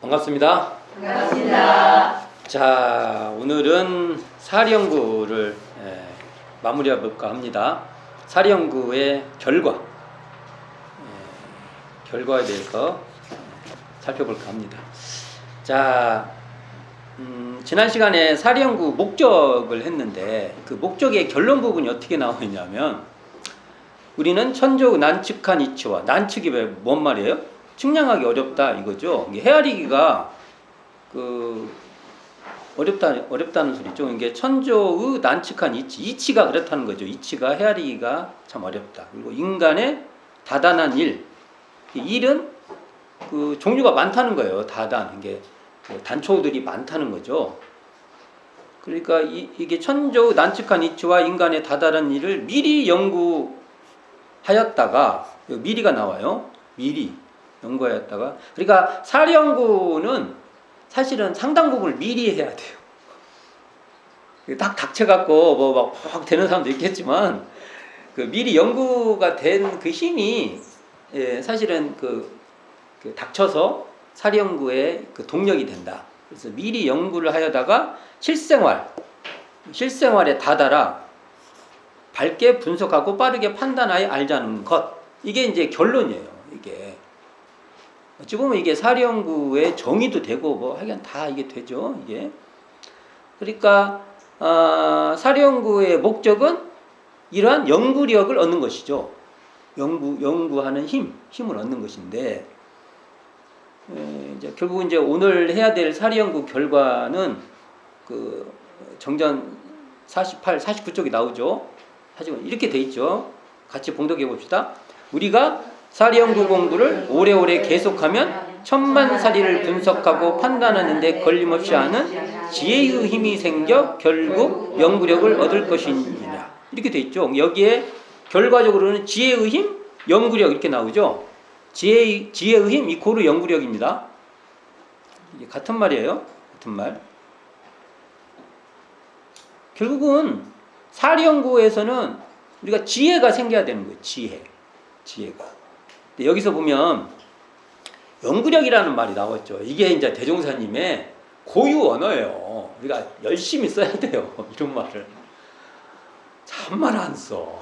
반갑습니다. 반갑습니다. 자, 오늘은 사리연구를 마무리해 볼까 합니다. 사리연구의 결과에 대해서 살펴볼까 합니다. 자, 지난 시간에 사리연구 목적을 했는데 그 목적의 결론 부분이 어떻게 나오냐면 우리는 천조 난측한 이치와 난측이 뭔 말이에요? 측량하기 어렵다 이거죠. 헤아리기가 어렵다는 소리죠. 이게 천조의 난측한 이치가 그렇다는 거죠. 이치가 헤아리기가 참 어렵다. 그리고 인간의 다단한 일은 그 종류가 많다는 거예요. 이게 단초들이 많다는 거죠. 그러니까 이게 천조의 난측한 이치와 인간의 다단한 일을 미리 연구하였다가 미리가 나와요. 미리 연구하였다가 그러니까 사리연구는 사실은 상당 부분을 미리 해야 돼요. 딱 닥쳐갖고 막 되는 사람도 있겠지만 그 미리 연구가 된 그 힘이 사실은 그 닥쳐서 사리연구의 그 동력이 된다. 그래서 미리 연구를 하여다가 실생활에 다다라 밝게 분석하고 빠르게 판단하여 알자는 것. 이게 이제 결론이에요. 이게 어찌 보면 이게 사리연구의 정의도 되고 뭐 하여간 다 이게 되죠. 이게 그러니까 사리연구의 목적은 이러한 연구력을 얻는 것이죠. 연구하는 힘을 얻는 것인데 이제 결국 이제 오늘 해야 될 사리연구 결과는 그 정전 48, 49쪽이 나오죠. 하지만 이렇게 돼 있죠. 같이 봉독해 봅시다. 우리가 사리연구 공부를 오래오래 계속하면 천만사리를 분석하고 판단하는 데 걸림없이 하는 지혜의 힘이 생겨 결국 연구력을 얻을 것이니라. 이렇게 돼 있죠. 여기에 결과적으로는 지혜의 힘, 연구력 이렇게 나오죠. 지혜의 힘 이코르 연구력입니다. 이게 같은 말이에요. 같은 말. 결국은 사리연구에서는 우리가 지혜가 생겨야 되는 거예요. 지혜가. 여기서 보면 연구력이라는 말이 나왔죠. 이게 이제 대종사님의 고유 언어예요. 우리가 열심히 써야 돼요. 이런 말을 참말 안 써.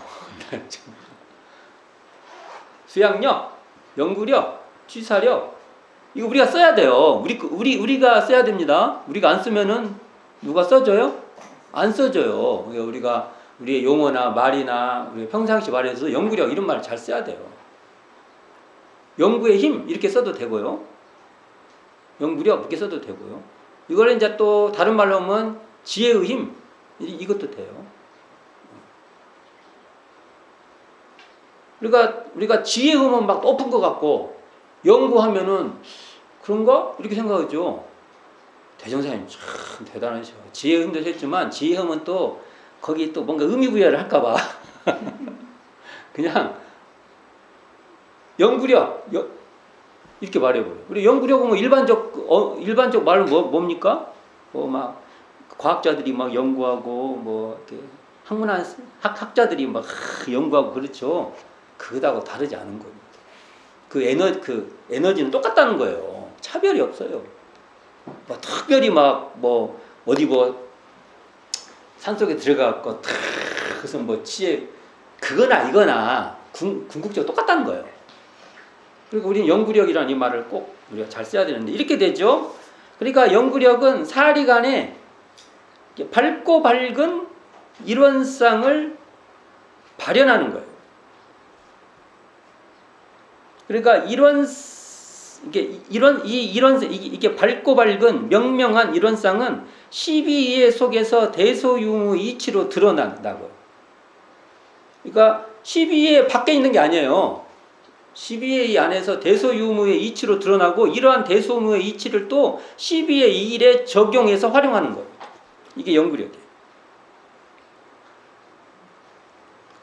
수양력, 연구력, 취사력 이거 우리가 써야 돼요. 우리가 써야 됩니다. 우리가 안 쓰면은 누가 써줘요? 안 써줘요. 우리의 용어나 말이나 우리 평상시 말에서 연구력 이런 말을 잘 써야 돼요. 연구의 힘 이렇게 써도 되고요. 연구력 이렇게 써도 되고요. 이걸 이제 또 다른 말로 하면 지혜의 힘 이것도 돼요. 그러니까 우리가 지혜의 힘은 막 높은 것 같고 연구하면은 그런가? 이렇게 생각하죠. 대종사님 참 대단하셔. 지혜의 힘도 했지만 지혜의 힘은 또 거기 또 뭔가 의미부여를 할까봐 그냥 연구력 이렇게 말해버려요. 그리고 연구력은 뭐 일반적 말은 뭡니까? 막 과학자들이 막 연구하고 뭐 이렇게 학문한 학자들이 막 연구하고 그렇죠. 그거하고 다르지 않은 겁니다. 그 에너지는 똑같다는 거예요. 차별이 없어요. 뭐 특별히 어디 산속에 들어가고 그래서 그거나 이거나 궁극적으로 똑같다는 거예요. 그리고 우리는 연구력이라는 이 말을 꼭 우리가 잘 써야 되는데 이렇게 되죠. 그러니까 연구력은 사리 간에 밝고 밝은 이론상을 발현하는 거예요. 그러니까 이게 밝고 밝은 명명한 이론상은 12의 속에서 대소유무의 이치로 드러난다고. 그러니까 12의 밖에 있는 게 아니에요. 12의 안에서 대소유무의 이치로 드러나고 이러한 대소유무의 이치를 또 12의 일에 적용해서 활용하는 거예요. 이게 연구력이에요.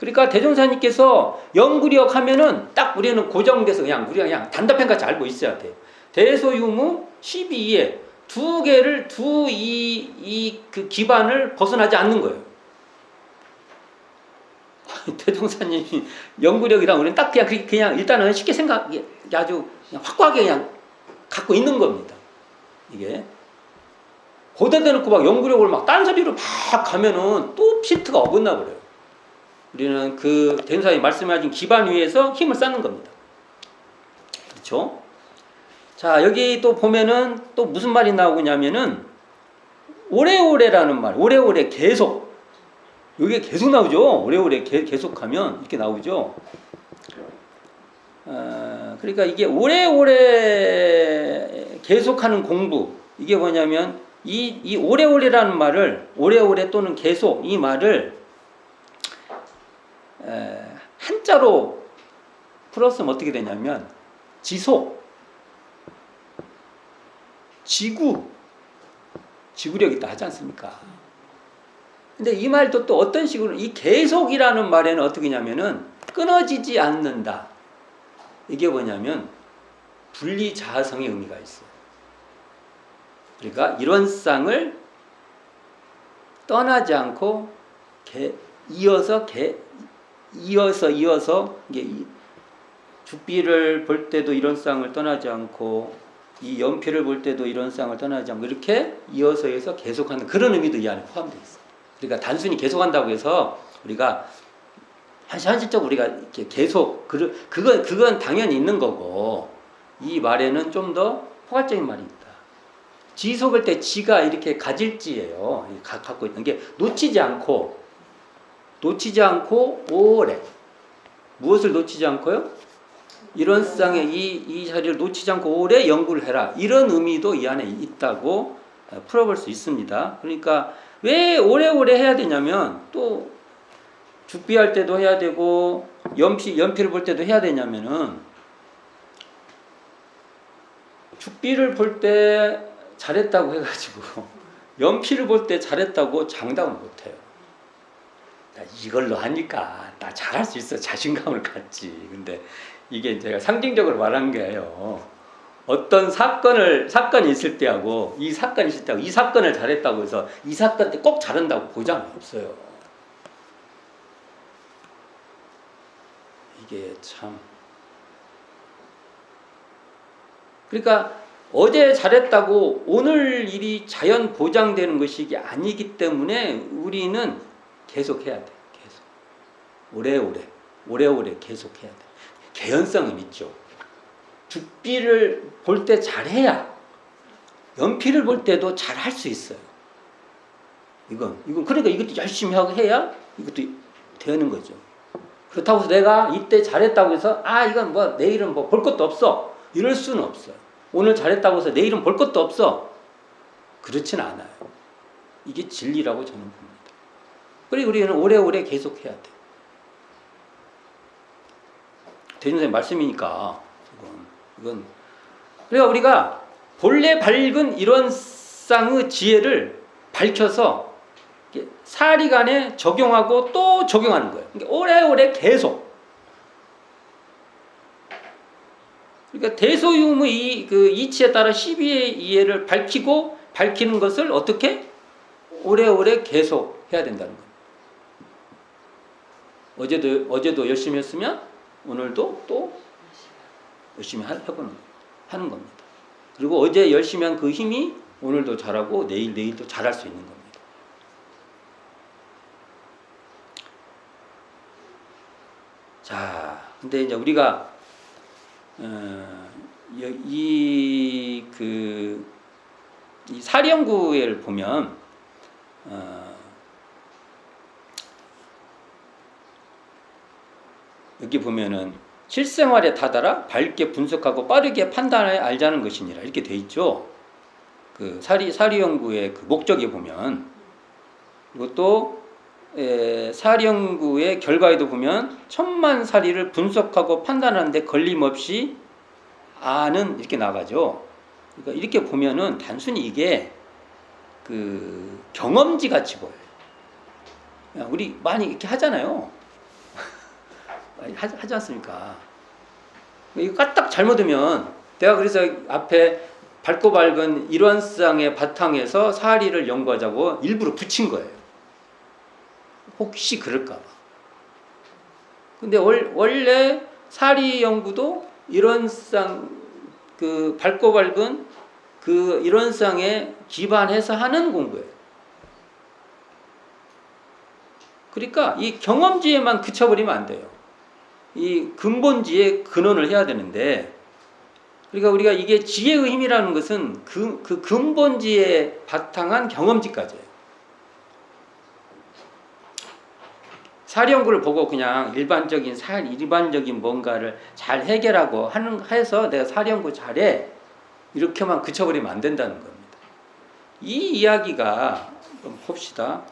그러니까 대종사님께서 연구력 하면은 딱 우리는 고정돼서 우리가 그냥 단답형같이 알고 있어야 돼요. 대소유무 12의 두 개를 그 기반을 벗어나지 않는 거예요. 대종사님이 연구력이랑 우리는 딱 그냥 일단은 쉽게 아주 그냥 확고하게 그냥 갖고 있는 겁니다. 이게 거기다 대놓고 막 연구력을 막 딴소리로 막 가면은 또 필트가 어긋나 버려요. 우리는 그 대사님이 말씀하신 기반 위에서 힘을 쌓는 겁니다. 그렇죠? 자, 여기 또 보면은 또 무슨 말이 나오냐면은 오래오래라는 말, 오래오래 계속. 여기에 계속 나오죠. 오래오래 계속하면 이렇게 나오죠. 그러니까 이게 오래오래 계속하는 공부, 이게 뭐냐면 이 오래오래라는 말을, 오래오래 또는 계속, 이 말을 한자로 풀었으면 어떻게 되냐면 지속, 지구력이 있다 하지 않습니까? 근데 이 말도 또 어떤 식으로, 이 계속이라는 말에는 어떻게 냐면은 끊어지지 않는다. 이게 뭐냐면 분리자아성의 의미가 있어요. 그러니까 일원상을 떠나지 않고 이어서 이게 죽비를 볼 때도 일원상을 떠나지 않고 이 연필을 볼 때도 일원상을 떠나지 않고 이렇게 이어서 해서 계속하는 그런 의미도 이 안에 포함되어 있어요. 그러니까 단순히 계속한다고 해서 우리가 현실적으로 우리가 이렇게 계속 그건 당연히 있는 거고, 이 말에는 좀 더 포괄적인 말이 있다. 지속을 때 지가 이렇게 가질지예요. 갖고 있는 게 놓치지 않고 오래. 무엇을 놓치지 않고요? 일원상의 이 자리를 놓치지 않고 오래 연구를 해라. 이런 의미도 이 안에 있다고 풀어볼 수 있습니다. 그러니까 왜 오래오래 해야 되냐면, 또 죽비할 때도 해야 되고 연필을 볼 때도 해야 되냐면은, 죽비를 볼 때 잘했다고 해가지고 연필을 볼 때 잘했다고 장담을 못해요. 이걸로 하니까 나 잘할 수 있어 자신감을 갖지. 근데 이게 제가 상징적으로 말한 거예요. 어떤 사건이 있을 때하고 이 사건이 있을 때하고, 이 사건을 잘했다고 해서 이 사건 때 꼭 잘한다고 보장이 없어요. 이게 참. 그러니까 어제 잘했다고 오늘 일이 자연 보장되는 것이 아니기 때문에 우리는 계속 해야 돼. 계속. 오래오래 계속 해야 돼. 개연성은 있죠. 죽비를 볼 때 잘해야 연필을 볼 때도 잘할 수 있어요. 이건 그러니까 이것도 열심히 하고 해야 이것도 되는 거죠. 그렇다고 해서 내가 이때 잘했다고 해서 이건 뭐 내일은 뭐 볼 것도 없어, 이럴 수는 없어요. 오늘 잘했다고 해서 내일은 볼 것도 없어, 그렇진 않아요. 이게 진리라고 저는 봅니다. 그리고 우리는 오래오래 계속 해야 돼. 대중선생님 말씀이니까 이건 그러니까 우리가 본래 밝은 일원상의 지혜를 밝혀서 사리간에 적용하고 또 적용하는 거예요. 그러니까 오래오래 계속. 그러니까 대소유무의 그 이치에 따라 12의 이해를 밝히는 것을 어떻게? 오래오래 계속 해야 된다는 거예요. 어제도 열심히 했으면 오늘도 또 열심히 하는 겁니다. 그리고 어제 열심히 한 그 힘이 오늘도 잘하고 내일도 잘할 수 있는 겁니다. 자, 근데 이제 우리가 이 사리연구회를 보면 여기 보면은 실생활에 다다라 밝게 분석하고 빠르게 판단해 알자는 것이니라 이렇게 돼 있죠. 그 사리연구의 그 목적에 보면, 이것도 사리연구의 결과에도 보면 천만사리를 분석하고 판단하는데 걸림없이 아는 이렇게 나가죠. 그러니까 이렇게 보면은 단순히 이게 그 경험지 같이 보여요. 우리 많이 이렇게 하잖아요. 하지 않습니까? 이거 까딱 잘못하면, 내가 그래서 앞에 밝고 밝은 일원상의 바탕에서 사리를 연구하자고 일부러 붙인 거예요. 혹시 그럴까봐. 근데 원래 사리 연구도 일원상 그 밝고 밝은 그 이론상에 기반해서 하는 공부예요. 그러니까 이 경험지에만 그쳐버리면 안 돼요. 이 근본지에 근원을 해야 되는데, 그러니까 우리가 이게 지혜의 힘이라는 것은 그 근본지에 바탕한 경험지까지예요. 사리연구를 보고 그냥 일반적인 뭔가를 잘 해결하고 해서 내가 사리연구 잘해 이렇게만 그쳐버리면 안 된다는 겁니다. 이 이야기가 좀 봅시다.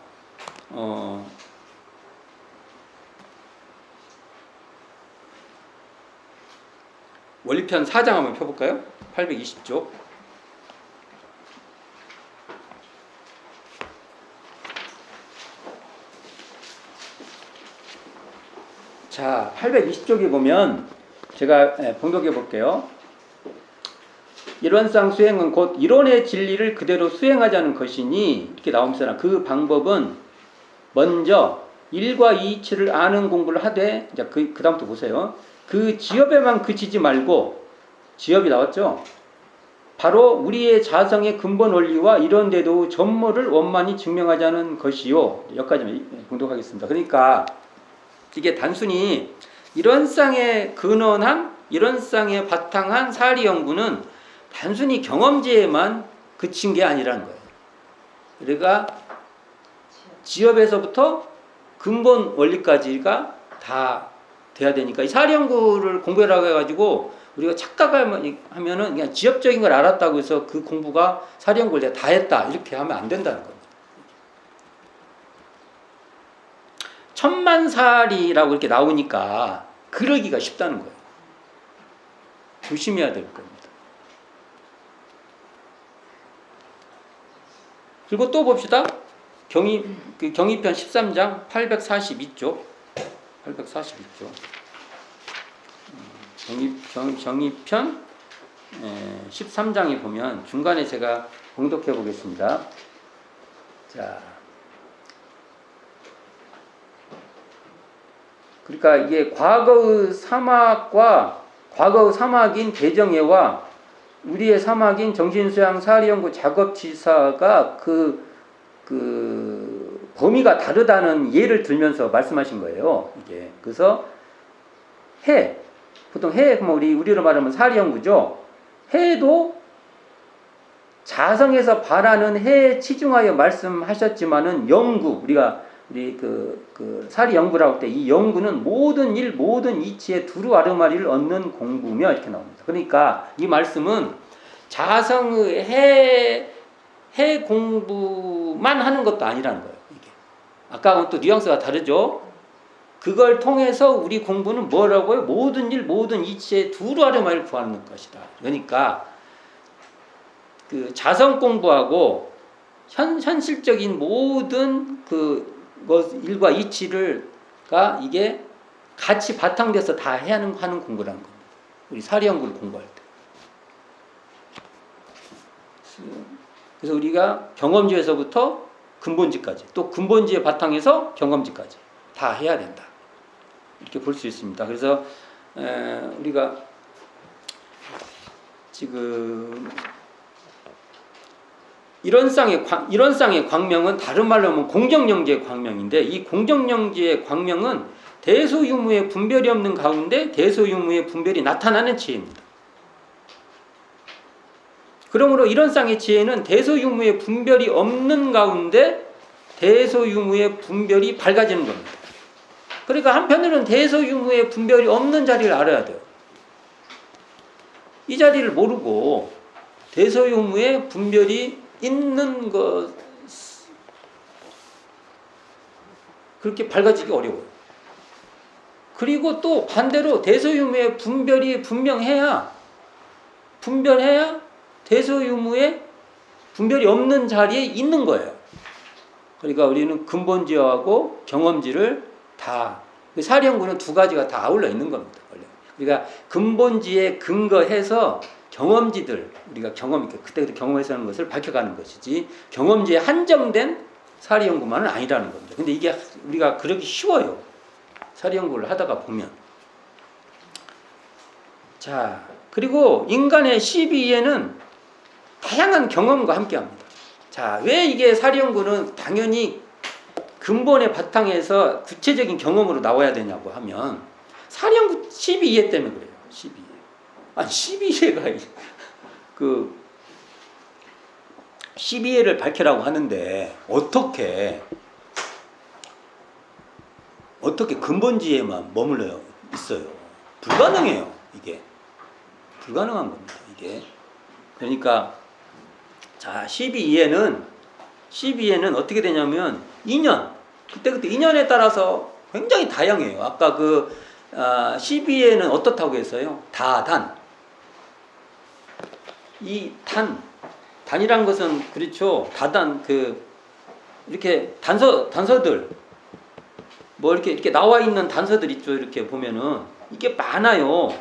원리편 4장 한번 펴볼까요? 820쪽. 자, 820쪽에 보면 제가 봉독해 볼게요. 이론상 수행은 곧 이론의 진리를 그대로 수행하자는 것이니 이렇게 나옵니다. 그 방법은 먼저 일과 이치를 아는 공부를 하되, 이제 그 다음부터 보세요. 그 지엽에만 그치지 말고, 지엽이 나왔죠? 바로 우리의 자성의 근본 원리와 이론대도 전모를 원만히 증명하자는 것이요. 여기까지만 봉독하겠습니다. 그러니까 이게 단순히 이론상에 근원한, 이론상에 바탕한 사리 연구는 단순히 경험지에만 그친 게 아니라는 거예요. 그러니까 지엽에서부터 근본 원리까지가 다 돼야 되니까, 이 사리 연구를 공부하라고 해가지고 우리가 착각하면은 그냥 지엽적인 걸 알았다고 해서 그 공부가 사리 연구를 내가 다 했다 이렇게 하면 안 된다는 겁니다. 천만사리라고 이렇게 나오니까 그러기가 쉽다는 거예요. 조심해야 될 겁니다. 그리고 또 봅시다. 경의편 13장 842쪽. 842쪽. 경의편 13장에 보면 중간에 제가 봉독해 보겠습니다. 자. 그러니까 이게 과거의 사막인 대정예와 우리의 사막인 정신수양 사리연구 작업지사가 그 범위가 다르다는 예를 들면서 말씀하신 거예요. 이게 그래서 보통 우리로 말하면 사리연구죠. 해도 자성에서 발하는 해에 치중하여 말씀하셨지만은 우리 사리 연구라고 할 때 이 연구는 모든 일, 모든 이치의 두루 아르마리를 얻는 공부며 이렇게 나옵니다. 그러니까 이 말씀은 자성의 해 공부만 하는 것도 아니라는 거예요. 이게. 아까하고는 또 뉘앙스가 다르죠. 그걸 통해서 우리 공부는 뭐라고요? 모든 일, 모든 이치의 두루 아르마리를 구하는 것이다. 그러니까 그 자성 공부하고 현실적인 모든 일과 이치가 이게 같이 바탕돼서 다 해야 하는 공부라는 겁니다. 우리 사리 연구를 공부할 때. 그래서 우리가 경험지에서부터 근본지까지, 또 근본지의 바탕에서 경험지까지 다 해야 된다. 이렇게 볼 수 있습니다. 그래서 우리가 지금 이론상의 광명은 다른 말로 하면 공정영지의 광명인데, 이 공정영지의 광명은 대소유무의 분별이 없는 가운데 대소유무의 분별이 나타나는 지혜입니다. 그러므로 이론상의 지혜는 대소유무의 분별이 없는 가운데 대소유무의 분별이 밝아지는 겁니다. 그러니까 한편으로는 대소유무의 분별이 없는 자리를 알아야 돼요. 이 자리를 모르고 대소유무의 분별이 있는 것, 그렇게 밝아지기 어려워요. 그리고 또 반대로 대소유무의 분별이 분별해야 대소유무의 분별이 없는 자리에 있는 거예요. 그러니까 우리는 근본지하고 경험지를 다, 사리연구는 두 가지가 다 아울러 있는 겁니다. 그러니까 근본지에 근거해서 경험지들, 우리가 그때그때 경험해서 하는 것을 밝혀가는 것이지, 경험지에 한정된 사리 연구만은 아니라는 겁니다. 근데 이게 우리가 그러기 쉬워요. 사리 연구를 하다가 보면. 자, 그리고 인간의 12에는 다 다양한 경험과 함께합니다. 자, 왜 이게 사리연구는 당연히 근본의 바탕에서 구체적인 경험으로 나와야 되냐고 하면 사리연구 12회 때문에 그래요. 12회. 아니 12회가 그 12회를 밝히라고 하는데 어떻게 근본지에만 머물러 있어요. 불가능해요. 이게 불가능한 겁니다. 이게 그러니까 자 12회는 어떻게 되냐면 인연 그때 인연에 따라서 굉장히 다양해요. 아까 그 12회는 어떻다고 했어요? 다단 이 단이란 것은 그렇죠. 다단 이렇게 단서들 뭐 이렇게 나와 있는 단서들 있죠. 이렇게 보면은 이게 많아요.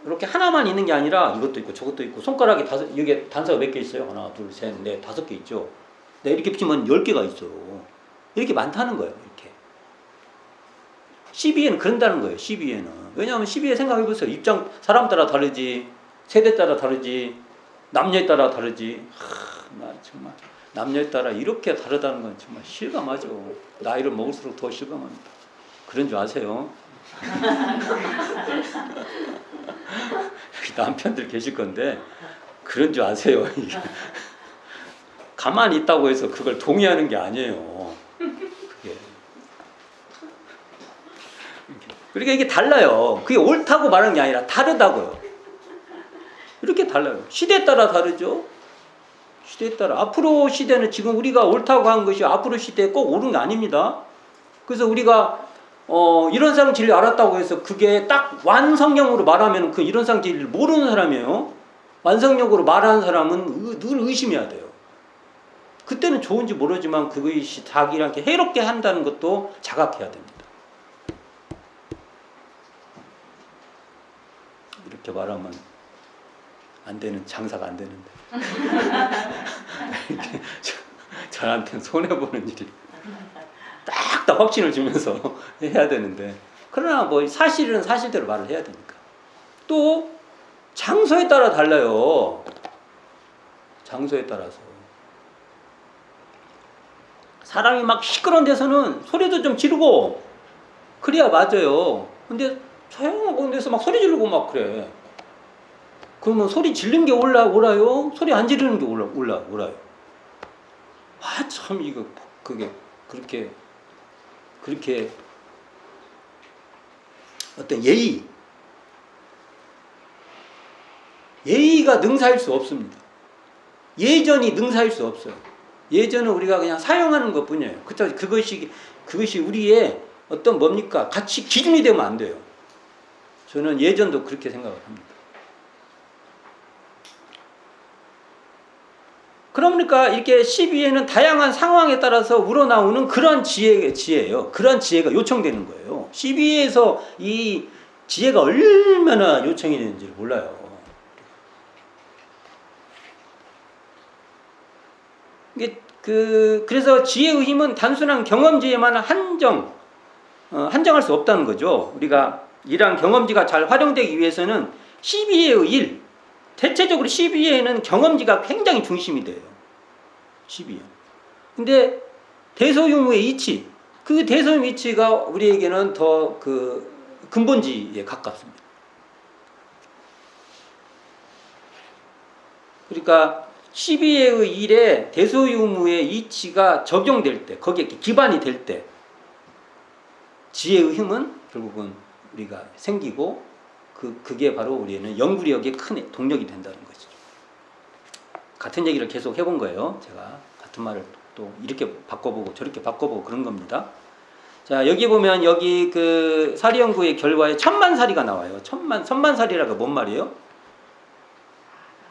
이렇게 하나만 있는 게 아니라 이것도 있고 저것도 있고 손가락에 여기 단서가 몇 개 있어요. 하나, 둘, 셋, 넷, 5개 있죠. 네, 이렇게 붙이면 10개가 있어요. 이렇게 많다는 거예요. 이렇게 12회는 그런다는 거예요. 12회는 왜냐하면 12회 생각해보세요. 입장 사람 따라 다르지, 세대 따라 다르지, 남녀에 따라 다르지. 나 정말 남녀에 따라 이렇게 다르다는 건 정말 실감하죠. 나이를 먹을수록 더 실감합니다. 그런 줄 아세요? 남편들 계실 건데 그런 줄 아세요. 가만히 있다고 해서 그걸 동의하는 게 아니에요. 그게. 그러니까 이게 달라요. 그게 옳다고 말하는 게 아니라 다르다고요. 이렇게 달라요. 시대에 따라 다르죠. 시대에 따라 앞으로 시대는 지금 우리가 옳다고 한 것이 앞으로 시대에 꼭 옳은 게 아닙니다. 그래서 우리가 이런상 진리 알았다고 해서 그게 딱 완성형으로 말하면 그 이런상 진리를 모르는 사람이에요. 완성형으로 말하는 사람은 늘 의심해야 돼요. 그때는 좋은지 모르지만 그것이 자기한테 해롭게 한다는 것도 자각해야 됩니다. 이렇게 말하면 안 되는 장사가 안 되는데 저한테는 손해보는 일이 딱 확신을 주면서 해야 되는데 그러나 뭐 사실은 사실대로 말을 해야 되니까. 또 장소에 따라 달라요. 장소에 따라서 사람이 막 시끄러운 데서는 소리도 좀 지르고 그래야 맞아요. 근데 조용한 데서 막 소리 지르고 막 그래. 그러면 소리 지르는 게 옳아요? 소리 안 지르는 게 옳아요? 아, 참 이거 그게 그렇게 어떤 예의가 능사일 수 없습니다. 예전이 능사일 수 없어요. 예전은 우리가 그냥 사용하는 것 뿐이에요. 그것이 우리의 어떤 뭡니까? 가치 기준이 되면 안 돼요. 저는 예전도 그렇게 생각을 합니다. 그러니까 이렇게 12회는 다양한 상황에 따라서 우러나오는 그런 지혜예요. 그런 지혜가 요청되는 거예요. 12회에서 이 지혜가 얼마나 요청이 되는지를 몰라요. 그래서 지혜의 힘은 단순한 경험지에만 한정할 수 없다는 거죠. 우리가 이러한 경험지가 잘 활용되기 위해서는 12회의 일, 대체적으로 12회에는 경험지가 굉장히 중심이 돼요. 12회. 근데 대소유무의 이치, 그 대소유무 이치가 우리에게는 더 근본지에 가깝습니다. 그러니까 12회의 일에 대소유무의 이치가 적용될 때, 거기에 기반이 될 때, 지혜의 힘은 결국은 우리가 생기고, 그게 바로 우리는 연구력의 큰 동력이 된다는 거죠. 같은 얘기를 계속 해본 거예요. 제가 같은 말을 또 이렇게 바꿔보고 저렇게 바꿔보고 그런 겁니다. 자, 여기 보면 여기 사리연구의 결과에 천만사리가 나와요. 천만사리라가 뭔 말이에요?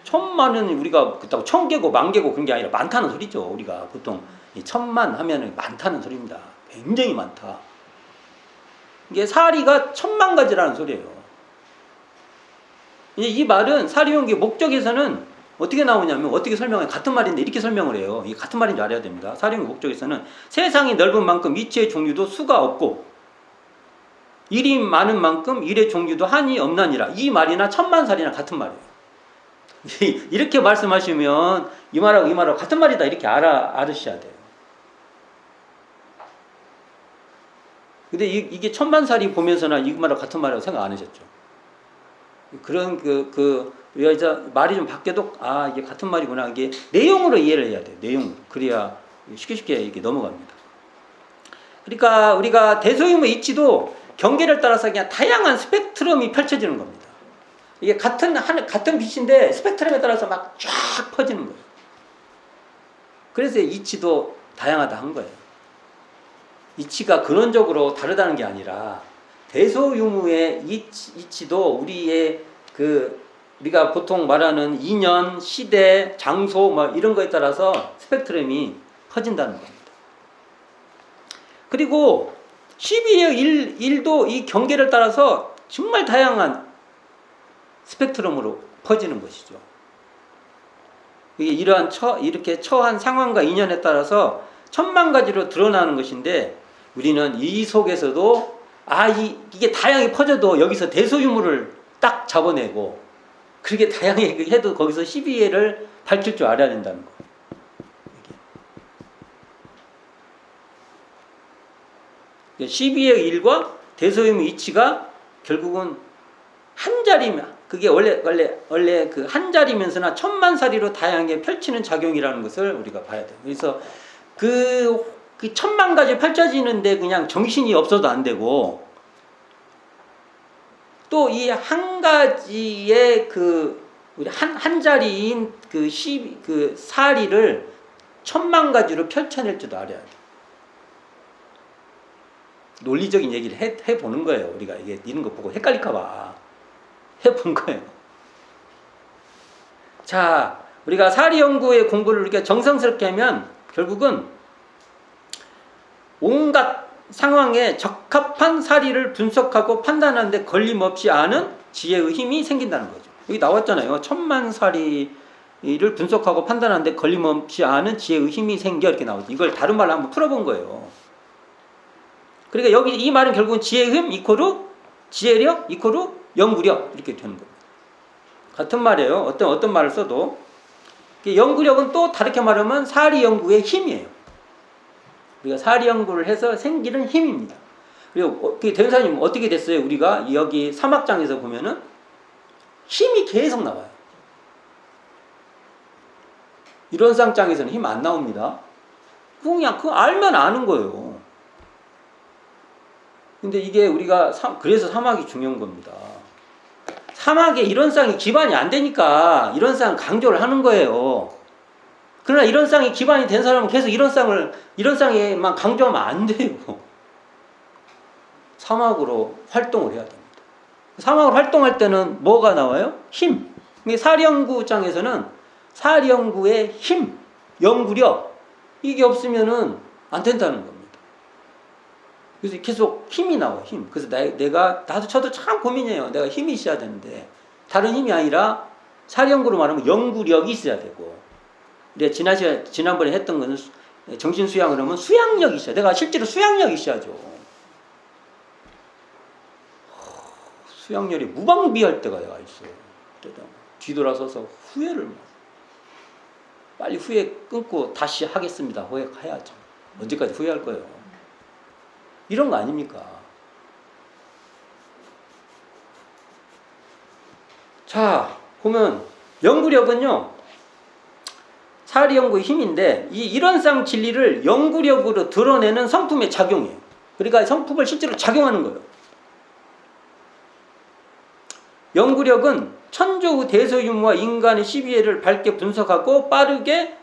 천만은 우리가 그렇다고 천개고 만개고 그런 게 아니라 많다는 소리죠. 우리가 보통 천만 하면은 많다는 소리입니다. 굉장히 많다. 이게 사리가 1000만가지라는 소리예요. 이 말은 사리연구의 목적에서는 어떻게 나오냐면 어떻게 설명해요? 같은 말인데 이렇게 설명을 해요. 이게 같은 말인 줄 알아야 됩니다. 사리연구 목적에서는 세상이 넓은 만큼 이치의 종류도 수가 없고 일이 많은 만큼 일의 종류도 한이 없나니라. 이 말이나 천만살이나 같은 말이에요. 이렇게 말씀하시면 이 말하고 이 말하고 같은 말이다 이렇게 알으셔야 돼요. 근데 이게 천만살이 보면서나 이 말하고 같은 말이라고 생각 안 하셨죠? 그런 우리가 이제 말이 좀 바뀌어도 이게 같은 말이구나. 이게 내용으로 이해를 해야 돼요. 내용으로. 그래야 쉽게 이렇게 넘어갑니다. 그러니까 우리가 대소유무 이치도 경계를 따라서 그냥 다양한 스펙트럼이 펼쳐지는 겁니다. 이게 같은 빛인데 스펙트럼에 따라서 막 쫙 퍼지는 거예요. 그래서 이치도 다양하다 한 거예요. 이치가 근원적으로 다르다는 게 아니라 대소유무의 이치도 우리의 우리가 보통 말하는 인연, 시대, 장소 뭐 이런 거에 따라서 스펙트럼이 퍼진다는 겁니다. 그리고 12의 1도 이 경계를 따라서 정말 다양한 스펙트럼으로 퍼지는 것이죠. 이게 이렇게 처한 상황과 인연에 따라서 천만 가지로 드러나는 것인데 우리는 이 속에서도 이게 다양하게 퍼져도 여기서 대소유무를 딱 잡아내고 그렇게 다양하게 해도 거기서 12회를 밝힐 줄 알아야 된다는 거. 12의 1과 대소유무 이치가 결국은 한 자리면 그게 원래 그 한 자리면서나 천만살이로 다양하게 펼치는 작용이라는 것을 우리가 봐야 돼요. 그래서 그 천만 가지 펼쳐지는데 그냥 정신이 없어도 안 되고 또 이 한 가지의 우리 한 자리인 사리를 천만 가지로 펼쳐낼 줄도 알아야 돼. 논리적인 얘기를 해보는 거예요. 우리가 이게 이런 거 보고 헷갈릴까봐 해본 거예요. 자, 우리가 사리 연구의 공부를 우리가 정성스럽게 하면 결국은 온갖 상황에 적합한 사리를 분석하고 판단하는데 걸림없이 아는 지혜의 힘이 생긴다는 거죠. 여기 나왔잖아요. 천만 사리를 분석하고 판단하는데 걸림없이 아는 지혜의 힘이 생겨 이렇게 나오죠. 이걸 다른 말로 한번 풀어본 거예요. 그러니까 여기 이 말은 결국은 지혜의 힘 이코르 지혜력 이코르 연구력 이렇게 되는 겁니다. 같은 말이에요. 어떤 말을 써도 연구력은 또 다르게 말하면 사리 연구의 힘이에요. 우리가 사리 연구를 해서 생기는 힘입니다. 그리고 대사님 어떻게 됐어요? 우리가 여기 3학장에서 보면은 힘이 계속 나와요. 이런 쌍장에서는 힘 안 나옵니다. 그냥 그거 알면 아는 거예요. 근데 이게 우리가 그래서 사막이 중요한 겁니다. 사막에 이런 쌍이 기반이 안 되니까 이런 쌍 강조를 하는 거예요. 그러나 이런 쌍이 기반이 된 사람은 계속 이런 쌍에만 강조하면 안 돼요. 사막으로 활동을 해야 됩니다. 사막으로 활동할 때는 뭐가 나와요? 힘. 사리연구장에서는 사리연구의 힘, 연구력 이게 없으면은 안 된다는 겁니다. 그래서 계속 힘이 나와, 힘. 그래서 저도 참 고민이에요. 내가 힘이 있어야 되는데 다른 힘이 아니라 사리연구로 말하면 연구력이 있어야 되고. 우리가 지난번에 했던 것은 정신수양을 하면 수양력이 있어야 돼. 내가 실제로 수양력이 있어야죠. 수양력이 무방비할 때가 내가 있어요. 뒤돌아서서 후회를 빨리 후회 끊고 다시 하겠습니다. 후회해야죠. 언제까지 후회할 거예요. 이런 거 아닙니까? 자, 보면 연구력은요. 사리연구의 힘인데 이런 쌍 진리를 연구력으로 드러내는 성품의 작용이에요. 그러니까 성품을 실제로 작용하는 거예요. 연구력은 천조의 대소유무와 인간의 시비회를 밝게 분석하고 빠르게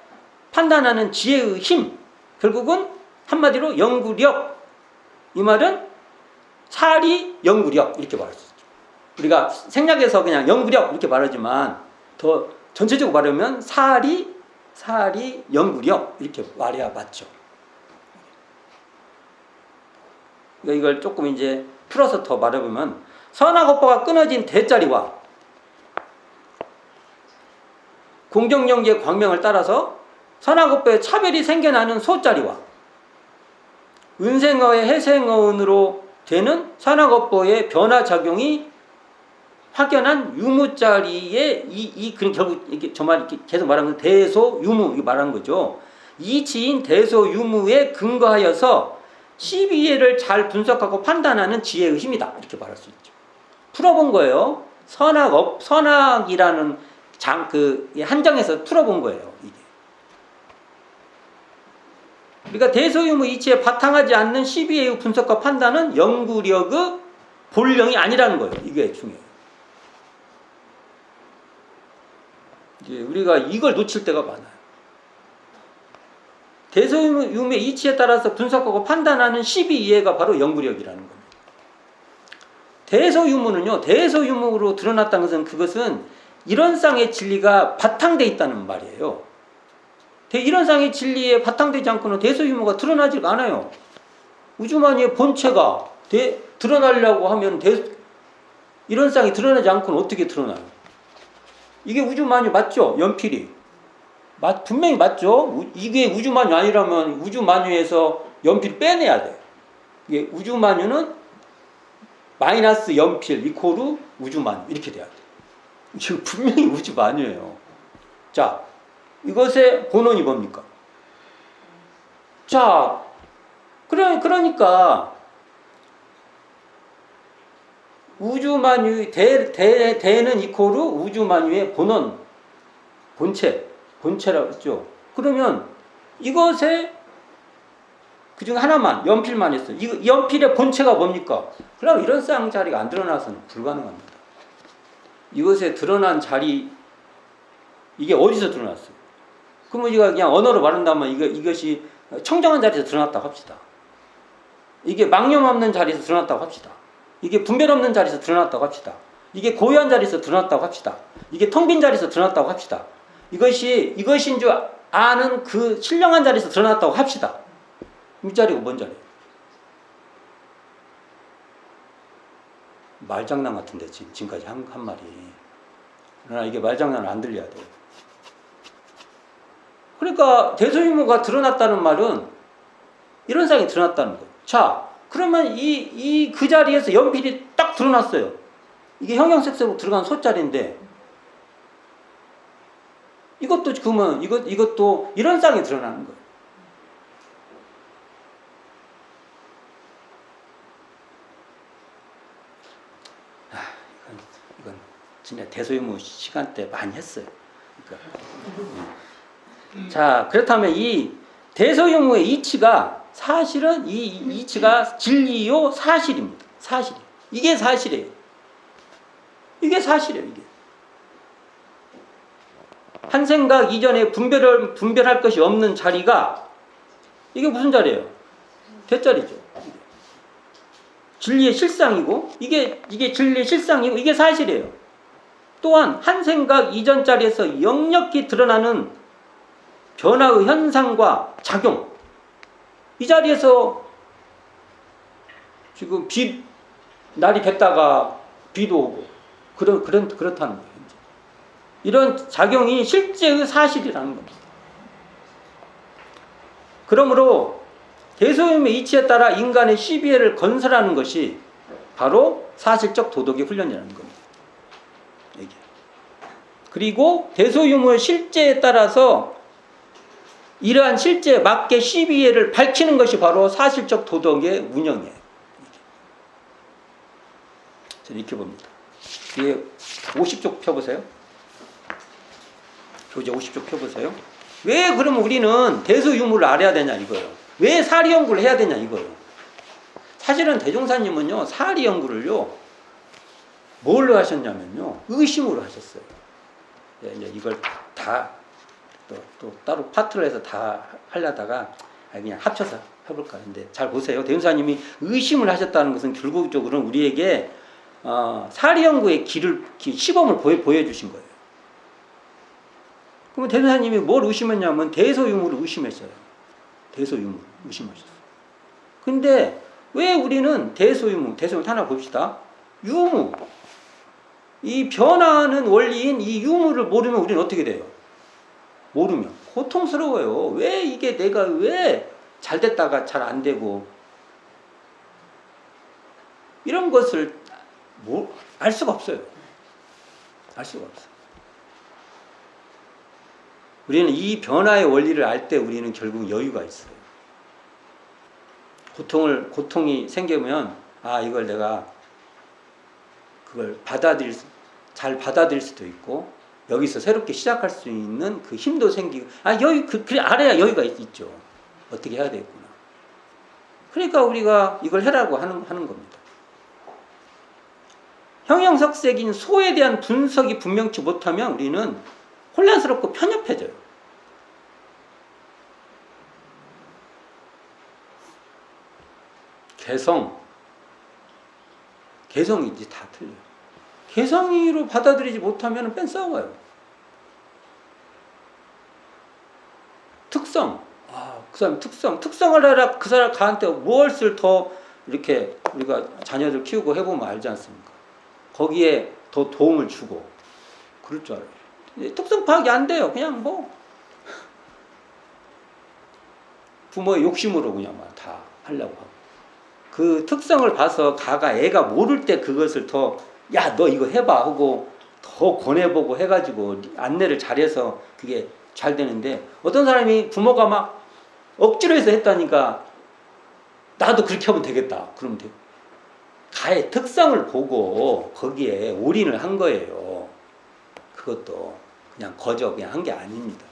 판단하는 지혜의 힘. 결국은 한마디로 연구력. 이 말은 사리 연구력 이렇게 말할 수 있죠. 우리가 생략해서 그냥 연구력 이렇게 말하지만 더 전체적으로 말하면 사리 연구력 이렇게 말해야 맞죠. 이걸 조금 이제 풀어서 더 말해보면 선악업보가 끊어진 대자리와 공정연계의 광명을 따라서 선악업보의 차별이 생겨나는 소자리와 은생어의 해생어원으로 되는 선악업보의 변화작용이 확연한 유무자리에 그럼 결국 이게 저만 이렇게 계속 말하면 대소 유무 이게 말하는 거죠. 이치인 대소 유무에 근거하여서 12예를 잘 분석하고 판단하는 지혜의 힘이다 이렇게 말할 수 있죠. 풀어본 거예요. 선악이라는 한정에서 풀어본 거예요. 이게. 그러니까 대소유무 이치에 바탕하지 않는 12예의 분석과 판단은 연구력의 본령이 아니라는 거예요. 이게 중요해요. 이제 우리가 이걸 놓칠 때가 많아요. 대소유무의 이치에 따라서 분석하고 판단하는 12이해가 바로 연구력이라는 겁니다. 대소유무는요, 대소유무로 드러났다는 것은 그것은 이론상의 진리가 바탕되어 있다는 말이에요. 이론상의 진리에 바탕되지 않고는 대소유무가 드러나지가 않아요. 우주만유의 본체가 드러나려고 하면 이론상이 드러나지 않고는 어떻게 드러나요? 이게 우주만유 맞죠? 연필이. 분명히 맞죠? 이게 우주만유 아니라면 우주만유에서 연필 빼내야 돼. 이게 우주만유는 마이너스 연필 이코르 우주만유 이렇게 돼야 돼. 이거 분명히 우주만유예요. 자, 이것의 본원이 뭡니까? 자, 그러니까 우주만유 대는 이코르 우주만유의 본원, 본체라고 했죠. 그러면 이것에 그중 하나만 연필만 있어요. 이 연필의 본체가 뭡니까? 그럼 이런 쌍자리가 안 드러나서는 불가능합니다. 이것에 드러난 자리 이게 어디서 드러났어요? 그러면 우리가 그냥 언어로 말한다면 이것이 청정한 자리에서 드러났다고 합시다. 이게 망념 없는 자리에서 드러났다고 합시다. 이게 분별 없는 자리에서 드러났다고 합시다. 이게 고유한 자리에서 드러났다고 합시다. 이게 텅 빈 자리에서 드러났다고 합시다. 이것인 줄 아는 그 신령한 자리에서 드러났다고 합시다. 이 자리가 뭔 자리예요? 말장난 같은데 지금까지 한 말이. 그러나 이게 말장난을 안 들려야 돼요. 그러니까 대소유무가 드러났다는 말은 이론상이 드러났다는 거예요. 자, 그러면 그 자리에서 연필이 딱 드러났어요. 이게 형형색색으로 들어간 소자리인데 이것도 그러면 이것도 이론상이 드러나는 거예요. 이건 진짜 대소유무 시간 때 많이 했어요. 그러니까. 자, 그렇다면 이 대소유무의 이치가 사실은 이 이치가 진리요 사실입니다. 사실. 이게 사실이에요. 이게 사실이에요. 이게. 한 생각 이전에 분별할 것이 없는 자리가 이게 무슨 자리예요? 대자리죠. 진리의 실상이고 이게 진리의 실상이고 이게 사실이에요. 또한 한 생각 이전 자리에서 역력히 드러나는 변화의 현상과 작용 이 자리에서 지금 날이 겠다가 비도 오고 그렇다는 거예요. 이런 작용이 실제의 사실이라는 겁니다. 그러므로 대소유무의 이치에 따라 인간의 시비애를 건설하는 것이 바로 사실적 도덕의 훈련이라는 겁니다. 이게. 그리고 대소유무의 실제에 따라서 이러한 실제에 맞게 시비애를 밝히는 것이 바로 사실적 도덕의 운영이에요. 저는 이렇게 봅니다. 뒤에 50쪽 펴보세요. 교재 50쪽 펴보세요. 왜 그러면 우리는 대소유무를 알아야 되냐 이거예요. 왜 사리 연구를 해야 되냐 이거예요. 사실은 대종사님은요 사리 연구를요 뭘로 하셨냐면요 의심으로 하셨어요. 이제 이걸 다 또 따로 파트를 해서 다 하려다가 그냥 합쳐서 해볼까 했는데 잘 보세요. 대종사님이 의심을 하셨다는 것은 결국적으로는 우리에게 사리 연구의 시범을 보여주신 거예요. 그러면 대종사님이 뭘 의심했냐면 대소유무를 의심했어요. 대소유무를 의심하셨어요. 근데 왜 우리는 대소유무 하나 봅시다. 유무, 이 변화하는 원리인 이 유무를 모르면 우리는 어떻게 돼요? 모르면 고통스러워요. 왜 이게 내가 왜 잘 됐다가 잘 안 되고 이런 것을 알 수가 없어요. 알 수가 없어. 우리는 이 변화의 원리를 알 때 우리는 결국 여유가 있어요. 고통이 생기면, 아, 이걸 내가 그걸 잘 받아들일 수도 있고, 여기서 새롭게 시작할 수 있는 그 힘도 생기고, 그래, 알아야 여유가 있죠. 어떻게 해야 되겠구나. 그러니까 우리가 이걸 해라고 하는 겁니다. 형형색색인 소에 대한 분석이 분명치 못하면 우리는 혼란스럽고 편협해져요. 개성이 이제 다 틀려요. 개성이로 받아들이지 못하면 뺀 싸워요. 특성. 그 사람 특성을 해라. 그 사람 가한테 무엇을 더 이렇게 우리가 자녀들 키우고 해보면 알지 않습니까? 거기에 더 도움을 주고 그럴 줄 알아요. 특성 파악이 안 돼요. 그냥 뭐 부모의 욕심으로 그냥 막 다 하려고 하고. 그 특성을 봐서 애가 모를 때 그것을 더, 야, 너 이거 해봐 하고 더 권해보고 해가지고 안내를 잘해서 그게 잘 되는데, 어떤 사람이 부모가 막 억지로 해서 했다니까 나도 그렇게 하면 되겠다 그러면 돼요. 가의 특성을 보고 거기에 올인을 한 거예요. 그것도 그냥 거저 그냥 한 게 아닙니다.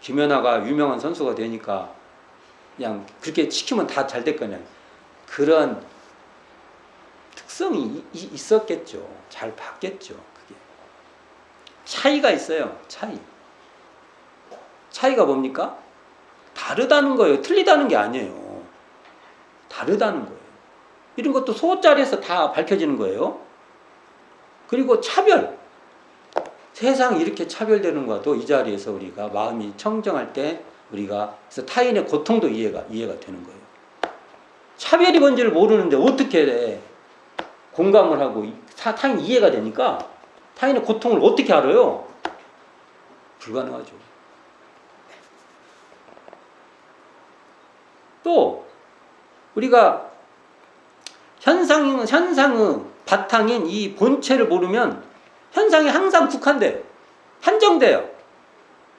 김연아가 유명한 선수가 되니까 그냥 그렇게 시키면 다 잘 될 거냐. 그런 특성이 있었겠죠. 잘 봤겠죠. 그게 차이가 있어요. 차이가 뭡니까? 다르다는 거예요. 틀리다는 게 아니에요. 다르다는 거예요. 이런 것도 소자리에서 다 밝혀지는 거예요. 그리고 차별. 세상이 이렇게 차별되는 것도 이 자리에서 우리가 마음이 청정할 때 우리가 그래서 타인의 고통도 이해가 되는 거예요. 차별이 뭔지를 모르는데 어떻게 공감을 하고 타인 이해가 되니까 타인의 고통을 어떻게 알아요? 불가능하죠. 또 우리가 현상의 바탕인 이 본체를 모르면 현상이 항상 국한돼요. 한정돼요.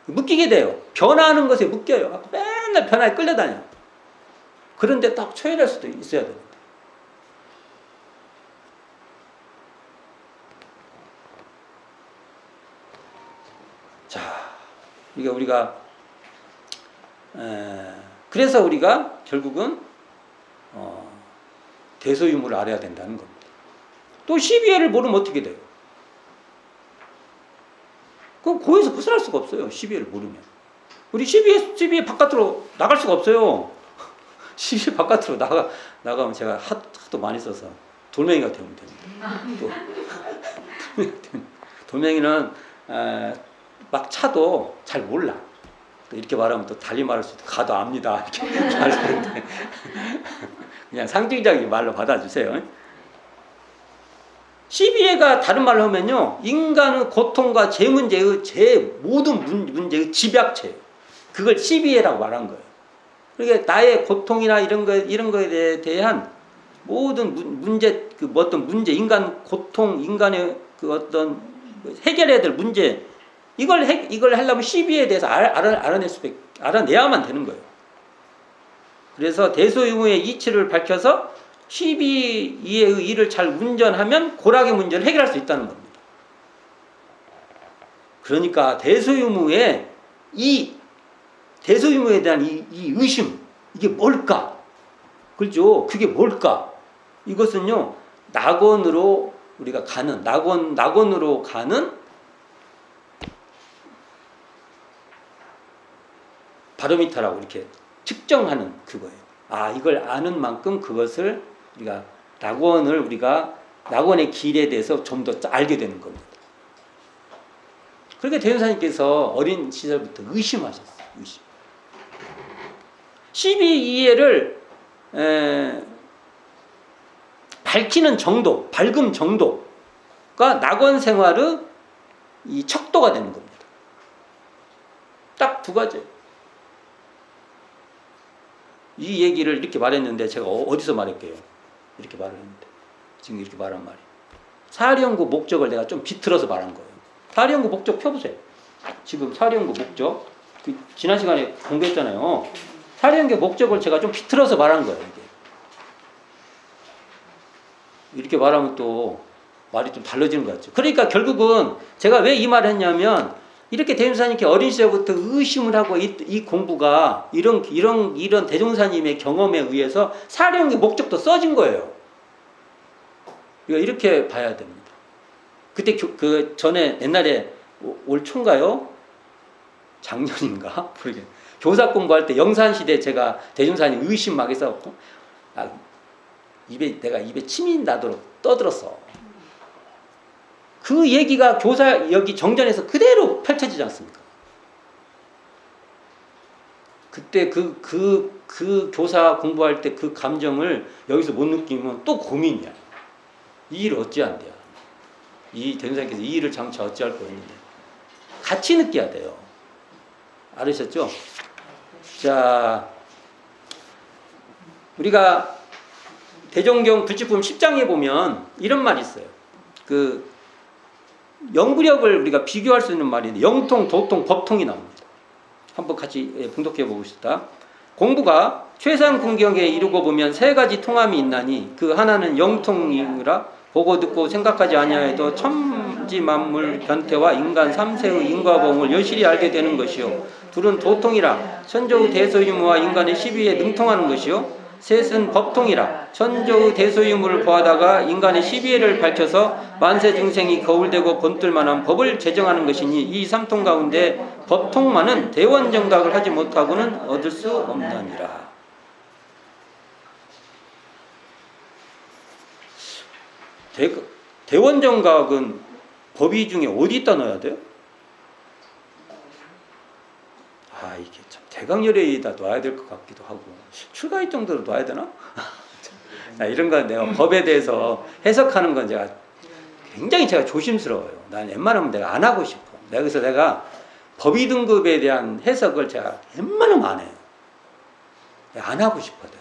묶이게 돼요. 변화하는 것에 묶여요. 맨날 변화에 끌려다녀요. 그런데 딱 초월할 수도 있어야 됩니다. 자, 그래서 우리가 결국은 대소유무를 알아야 된다는 겁니다. 또 12회를 모르면 어떻게 돼요? 그럼 고에서 벗어날 수가 없어요. 12회를 모르면. 우리 12회 바깥으로 나갈 수가 없어요. 12회 바깥으로 나가면 제가 하도 많이 써서 돌멩이가 되면 됩니다. 또 돌멩이는 막 차도 잘 몰라. 또 이렇게 말하면 또 달리 말할 수도 가도 압니다. 이렇게 말하는데 그냥 상징적인 말로 받아주세요. 12회가 다른 말로 하면요, 인간의 고통과 제 모든 문제의 집약체예요. 그걸 12회라고 말한 거예요. 그러니까 나의 고통이나 이런 거에 대한 모든 문제, 어떤 문제, 인간 고통, 인간의 그 어떤 해결해야 될 문제, 이걸 하려면 12회에 대해서 알아내야만 되는 거예요. 그래서 대소유무의 이치를 밝혀서 12위의 일을 잘 운전하면 고락의 문제를 해결할 수 있다는 겁니다. 그러니까 대소유무에 대한 이 의심, 이게 뭘까? 그렇죠? 그게 뭘까? 이것은요, 낙원으로 가는 바로미터라고 이렇게 측정하는 그거예요. 이걸 아는 만큼 그것을 낙원의 길에 대해서 좀 더 알게 되는 겁니다. 그러니까 대현사님께서 어린 시절부터 의심하셨어요. 의심. 12이해를 밝히는 정도, 밝음 정도가 낙원 생활의 이 척도가 되는 겁니다. 딱 두 가지. 이 얘기를 이렇게 말했는데 제가 어디서 말할게요? 이렇게 말을 했는데 지금 이렇게 말한 말이 사리연구 목적을 내가 좀 비틀어서 말한 거예요. 사리연구 목적 펴보세요. 지금 사리연구 목적 지난 시간에 공부했잖아요. 사리연구 목적을 제가 좀 비틀어서 말한 거예요. 이렇게 말하면 또 말이 좀 달라지는 것 같죠. 그러니까 결국은 제가 왜 이 말을 했냐면 이렇게 대종사님께 어린 시절부터 의심을 하고 이 공부가 이런 대종사님의 경험에 의해서 사령의 목적도 써진 거예요. 우리가 이렇게 봐야 됩니다. 그때 그 전에 옛날에 올 초인가요? 작년인가? 모르겠 교사 공부할 때 영산시대 제가 대종사님 의심 막 해서 내가 입에 침이 나도록 떠들었어. 그 얘기가 교사 여기 정전에서 그대로 펼쳐지지 않습니까? 그때 그 교사 공부할 때 그 감정을 여기서 못 느끼면 또 고민이야. 이 일을 어찌한대요? 이 대종사님께서 이 일을 장차 어찌할 거였는데 같이 느껴야 돼요. 알으셨죠? 자, 우리가 대종경 불치품 10장에 보면 이런 말이 있어요. 그 영구력을 우리가 비교할 수 있는 말인데 영통, 도통, 법통이 나옵니다. 한번 같이 분독해 보시다. 공부가 최상 궁경에 이루고 보면 세 가지 통함이 있나니 그 하나는 영통이라 보고 듣고 생각하지 아니하여도 천지 만물 변태와 인간 삼세의 인과보험을 여실히 알게 되는 것이요. 둘은 도통이라 천조의 대소유무와 인간의 시비에 능통하는 것이요. 셋은 법통이라 천조의 대소유무를 보하다가 인간의 시비를 밝혀서 만세 중생이 거울되고 본뜰만한 법을 제정하는 것이니 이 삼통 가운데 법통만은 대원정각을 하지 못하고는 얻을 수 없느니라. 대원정각은 법의 중에 어디다 넣어야 돼요? 이게 참 대강열에다 놔야 될 것 같기도 하고 출가일 정도로 놔야 되나? 이런 거 내가 법에 대해서 해석하는 건 굉장히 제가 조심스러워요. 난 웬만하면 내가 안 하고 싶어. 그래서 내가 법의 등급에 대한 해석을 제가 웬만하면 안 해요. 내가 안 하고 싶어. 내가.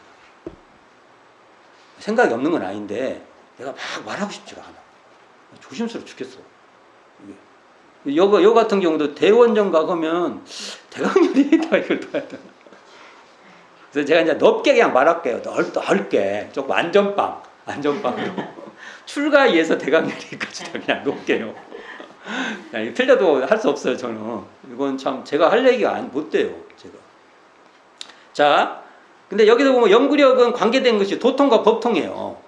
생각이 없는 건 아닌데 내가 막 말하고 싶지가 않아. 조심스러워 죽겠어. 요 같은 경우도 대원정각 하면 대강열에다 이걸 둬야 되나? 그래서 제가 이제 넓게 그냥 말할게요. 넓게 조금 안전빵으로 출가에서 대강열에까지 그냥 놓을게요. 틀려도 할 수 없어요. 저는 이건 참 제가 할 얘기가 못 돼요. 제가. 자, 근데 여기서 보면 영구력은 관계된 것이 도통과 법통이에요.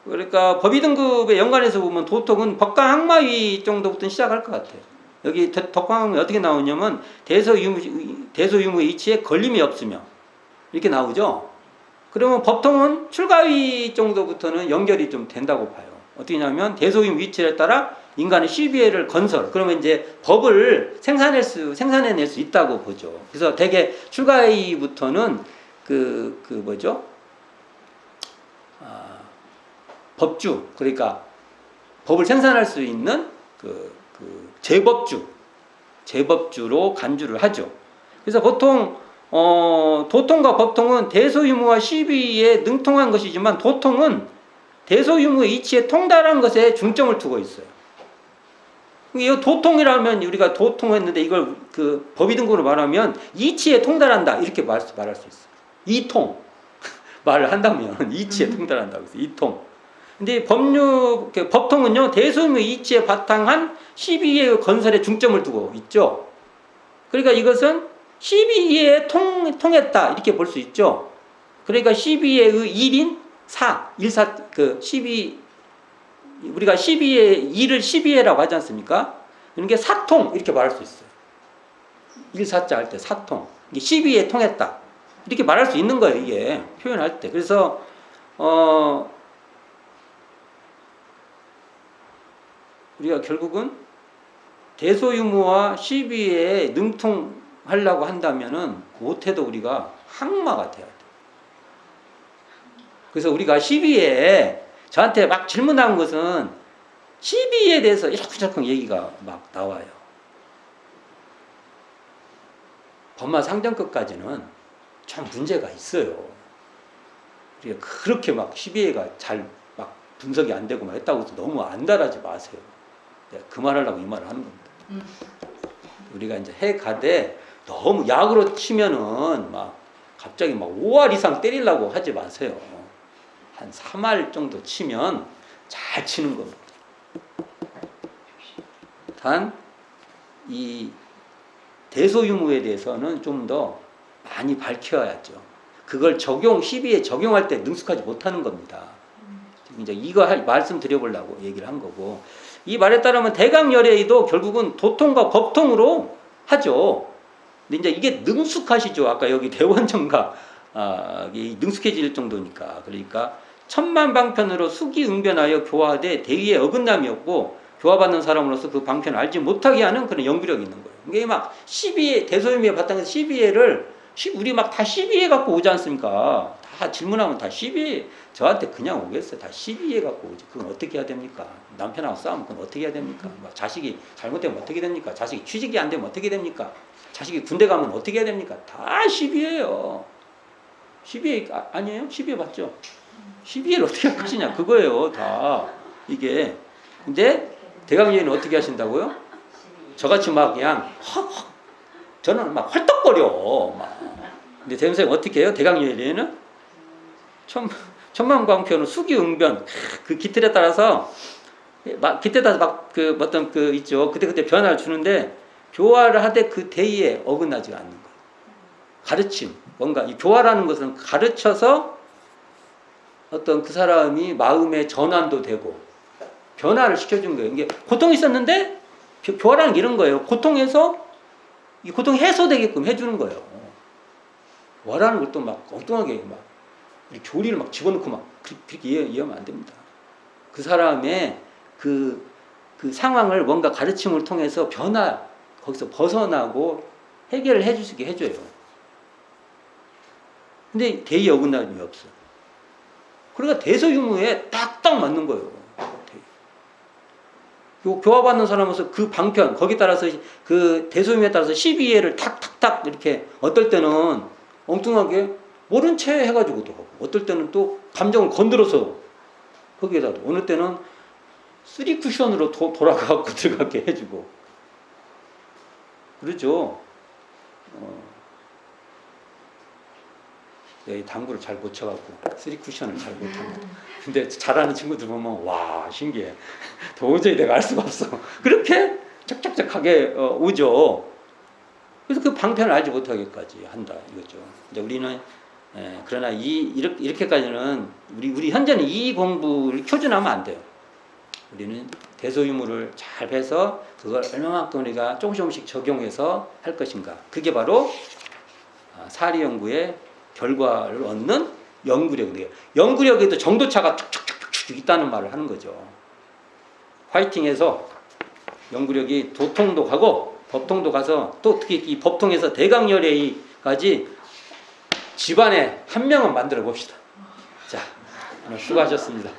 그러니까 법의 등급에 연관해서 보면 도통은 법강 항마위 정도부터 시작할 것 같아요. 여기 법강 어떻게 나오냐면 대소유무 이치에 걸림이 없으며 이렇게 나오죠. 그러면 법통은 출가위 정도부터는 연결이 좀 된다고 봐요. 어떻게 하냐면 대소유무 이치에 따라 인간의 시비회를 건설. 그러면 이제 법을 생산해낼 수 있다고 보죠. 그래서 대개 출가위부터는 법주, 그러니까 법을 생산할 수 있는 제법주로 간주를 하죠. 그래서 보통 도통과 법통은 대소유무와 시비에 능통한 것이지만 도통은 대소유무의 이치에 통달한 것에 중점을 두고 있어요. 이 도통이라면 우리가 도통했는데 이걸 법의 등급으로 말하면 이치에 통달한다 이렇게 말할 수 있어요. 이통 말을 한다면 이치에 통달한다고 해서 이통. 근데 법통은요, 대소유무 이치에 바탕한 시비의 건설에 중점을 두고 있죠. 그러니까 이것은 시비에 통했다, 이렇게 볼 수 있죠. 그러니까 시비의 1인 4, 우리가 시비의 2를 시비회라고 하지 않습니까? 그러니까 사통, 이렇게 말할 수 있어요. 1사자 할 때 사통. 이게 시비에 통했다. 이렇게 말할 수 있는 거예요, 이게. 표현할 때. 그래서, 우리가 결국은 대소유무와 시비에 능통하려고 한다면은 못해도 우리가 항마가 돼야 돼. 그래서 우리가 시비에 저한테 막 질문한 것은 시비에 대해서 이러쿵저러쿵 얘기가 막 나와요. 법마 상정급까지는 좀 문제가 있어요. 우리가 그렇게 막 시비회가 잘 막 분석이 안 되고 막 했다고 해서 너무 안달하지 마세요. 내가 그 말하려고 이 말을 하는 겁니다. 우리가 이제 해 가되 너무 약으로 치면은 막 갑자기 막 5할 이상 때리려고 하지 마세요. 한 3할 정도 치면 잘 치는 겁니다. 단 이 대소유무에 대해서는 좀 더 많이 밝혀야죠. 그걸 시비에 적용할 때 능숙하지 못하는 겁니다. 이제 이거 말씀드려보려고 얘기를 한 거고, 이 말에 따르면 대강열애도 결국은 도통과 법통으로 하죠. 근데 이제 이게 능숙하시죠. 아까 여기 대원정가 능숙해질 정도니까. 그러니까 천만방편으로 수기응변하여 교화하되 대의에 어긋남이 없고 교화받는 사람으로서 그 방편을 알지 못하게 하는 그런 연구력이 있는 거예요. 이게 막 시비에 대소유무에 바탕에서 시비회를 우리 막 다 시비회 갖고 오지 않습니까? 다 질문하면 다 시비회 저한테 그냥 오겠어요. 다 시비회 갖고 오지. 그건 어떻게 해야 됩니까? 남편하고 싸우면 그건 어떻게 해야 됩니까? 막 자식이 잘못되면 어떻게 됩니까? 자식이 취직이 안 되면 어떻게 됩니까? 자식이 군대 가면 어떻게 해야 됩니까? 다 시비회예요. 시비회 아니에요? 시비회 맞죠? 시비회를 어떻게 할 것이냐 그거예요. 다 이게. 근데 대강여인은 어떻게 하신다고요? 저같이 막 그냥 저는 막 헐떡거려. 막. 근데 대선생님 어떻게 해요? 대강여인은 천만광표는 수기응변 그 기틀에 따라서 그 어떤 그 있죠. 그때 변화를 주는데 교화를 하되 그 대의에 어긋나지 않는 거예요. 가르침 뭔가 이 교화라는 것은 가르쳐서 어떤 그 사람이 마음의 전환도 되고 변화를 시켜준 거예요. 이게 고통이 있었는데 교화라는 게 이런 거예요. 고통에서 이 고통이 해소되게끔 해주는 거예요. 교화라는 걸 또 막 엉뚱하게 막 교리를 막 집어넣고 막 그렇게 이해하면 안 됩니다. 그 사람의 그 상황을 뭔가 가르침을 통해서 거기서 벗어나고 해결을 해줄 수 있게 해줘요. 근데 대의 어긋남이 없어. 그러니까 대소유무에 딱딱 맞는 거예요. 교화받는 사람으로서 그 방편 거기에 따라서 그 대소유무에 따라서 12회를 탁탁탁 이렇게 어떨 때는 엉뚱하게 모른 채 해가지고도 하고 어떨 때는 또 감정을 건드려서 거기에다 어느 때는 3쿠션으로 돌아가고 들어가게 해주고 그러죠. 이 당구를 잘 못 쳐갖고 3쿠션을 잘 못합니다. 근데 잘하는 친구들 보면 와 신기해. 도저히 내가 알 수가 없어. 그렇게 짝짝짝하게 오죠. 그래서 그 방편을 알지 못하게까지 한다 이거죠. 이제 우리는 그러나 이렇게까지는 우리 현재는 이 공부를 표준하면 안 돼요. 우리는 대소유무를 잘 해서 그걸 얼마만큼 우리가 조금씩 적용해서 할 것인가. 그게 바로 사리 연구의 결과를 얻는 연구력이에요. 연구력에도 정도차가 쭉쭉쭉쭉 있다는 말을 하는 거죠. 화이팅해서 연구력이 도통도 가고 법통도 가서 또 특히 이 법통에서 대강열애까지 집안에 한 명은 만들어 봅시다. 자, 오늘 수고하셨습니다.